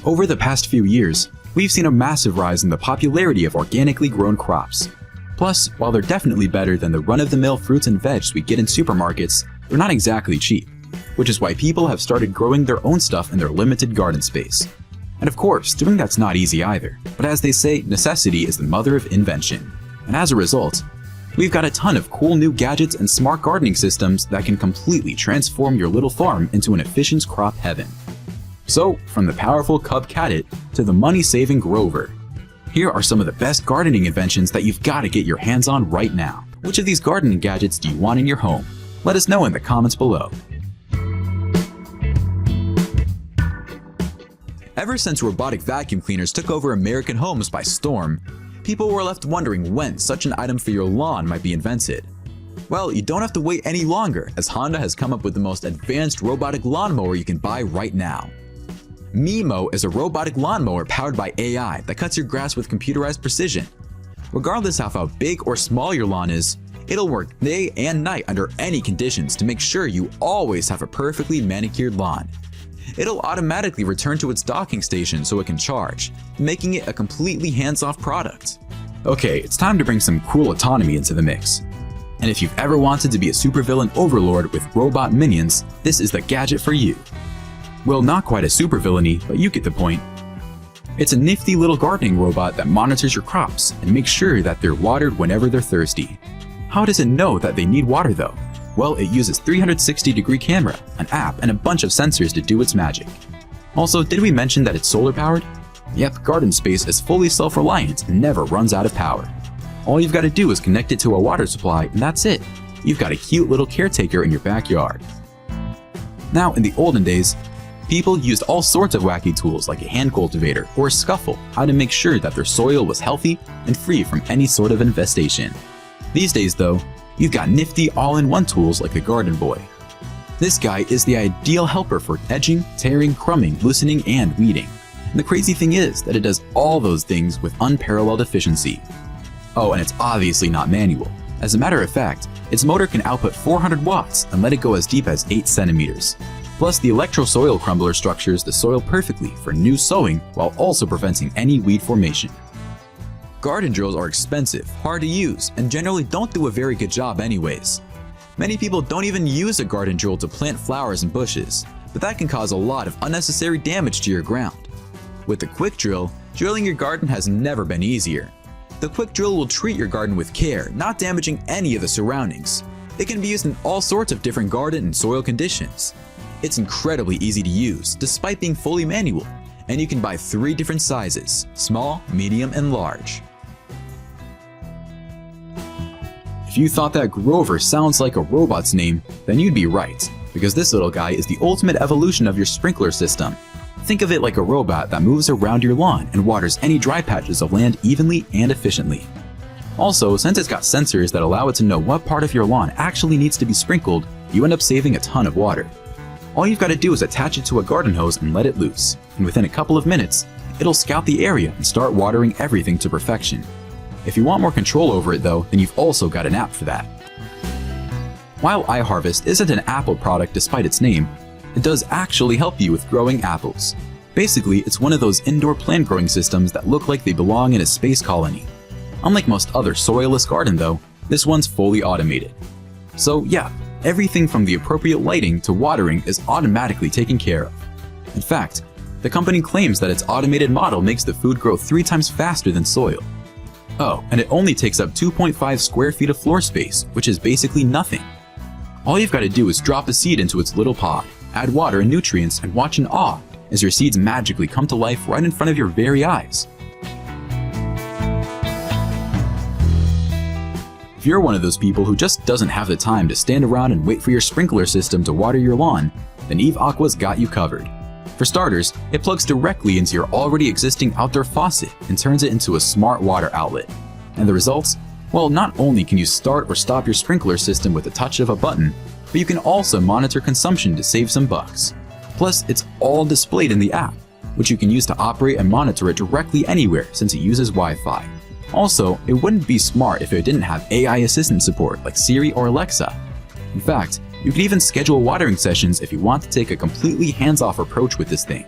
Over the past few years, we've seen a massive rise in the popularity of organically grown crops. Plus, while they're definitely better than the run-of-the-mill fruits and veg we get in supermarkets, they're not exactly cheap, which is why people have started growing their own stuff in their limited garden space. And of course, doing that's not easy either, but as they say, necessity is the mother of invention. And as a result, we've got a ton of cool new gadgets and smart gardening systems that can completely transform your little farm into an efficient crop heaven. So, from the powerful Cub Cadet to the money-saving Growver, here are some of the best gardening inventions that you've got to get your hands on right now. Which of these gardening gadgets do you want in your home? Let us know in the comments below. Ever since robotic vacuum cleaners took over American homes by storm, people were left wondering when such an item for your lawn might be invented. Well, you don't have to wait any longer, as Honda has come up with the most advanced robotic lawnmower you can buy right now. Mimo is a robotic lawnmower powered by AI that cuts your grass with computerized precision. Regardless of how big or small your lawn is, it'll work day and night under any conditions to make sure you always have a perfectly manicured lawn. It'll automatically return to its docking station so it can charge, making it a completely hands-off product. Okay, it's time to bring some cool autonomy into the mix. And if you've ever wanted to be a supervillain overlord with robot minions, this is the gadget for you. Well, not quite a supervillainy, but you get the point. It's a nifty little gardening robot that monitors your crops and makes sure that they're watered whenever they're thirsty. How does it know that they need water though? Well, it uses 360-degree camera, an app, and a bunch of sensors to do its magic. Also, did we mention that it's solar powered? Yep, GardenSpace is fully self-reliant and never runs out of power. All you've got to do is connect it to a water supply and that's it. You've got a cute little caretaker in your backyard. Now, in the olden days, people used all sorts of wacky tools like a hand cultivator or a scuffle how to make sure that their soil was healthy and free from any sort of infestation. These days though, you've got nifty all-in-one tools like the Gardenboy. This guy is the ideal helper for edging, tearing, crumbing, loosening, and weeding. And the crazy thing is that it does all those things with unparalleled efficiency. Oh, and it's obviously not manual. As a matter of fact, its motor can output 400 watts and let it go as deep as 8 centimeters. Plus, the electro-soil crumbler structures the soil perfectly for new sowing while also preventing any weed formation. Garden drills are expensive, hard to use, and generally don't do a very good job anyways. Many people don't even use a garden drill to plant flowers and bushes, but that can cause a lot of unnecessary damage to your ground. With the Quikdrill, drilling your garden has never been easier. The Quikdrill will treat your garden with care, not damaging any of the surroundings. It can be used in all sorts of different garden and soil conditions. It's incredibly easy to use, despite being fully manual, and you can buy 3 different sizes: small, medium, and large. If you thought that Growver sounds like a robot's name, then you'd be right, because this little guy is the ultimate evolution of your sprinkler system. Think of it like a robot that moves around your lawn and waters any dry patches of land evenly and efficiently. Also, since it's got sensors that allow it to know what part of your lawn actually needs to be sprinkled, you end up saving a ton of water. All you've got to do is attach it to a garden hose and let it loose, and within a couple of minutes, it'll scout the area and start watering everything to perfection. If you want more control over it though, then you've also got an app for that. While iHarvest isn't an Apple product despite its name, it does actually help you with growing apples. Basically, it's one of those indoor plant growing systems that look like they belong in a space colony. Unlike most other soilless garden though, this one's fully automated. So yeah, everything from the appropriate lighting to watering is automatically taken care of. In fact, the company claims that its automated model makes the food grow 3 times faster than soil. Oh, and it only takes up 2.5 square feet of floor space, which is basically nothing. All you've got to do is drop a seed into its little pod, add water and nutrients, and watch in awe as your seeds magically come to life right in front of your very eyes. If you're one of those people who just doesn't have the time to stand around and wait for your sprinkler system to water your lawn, then Aqua's got you covered. For starters, it plugs directly into your already existing outdoor faucet and turns it into a smart water outlet. And the results? Well, not only can you start or stop your sprinkler system with the touch of a button, but you can also monitor consumption to save some bucks. Plus, it's all displayed in the app, which you can use to operate and monitor it directly anywhere since it uses Wi-Fi. Also, it wouldn't be smart if it didn't have AI assistant support like Siri or Alexa. In fact, you can even schedule watering sessions if you want to take a completely hands-off approach with this thing.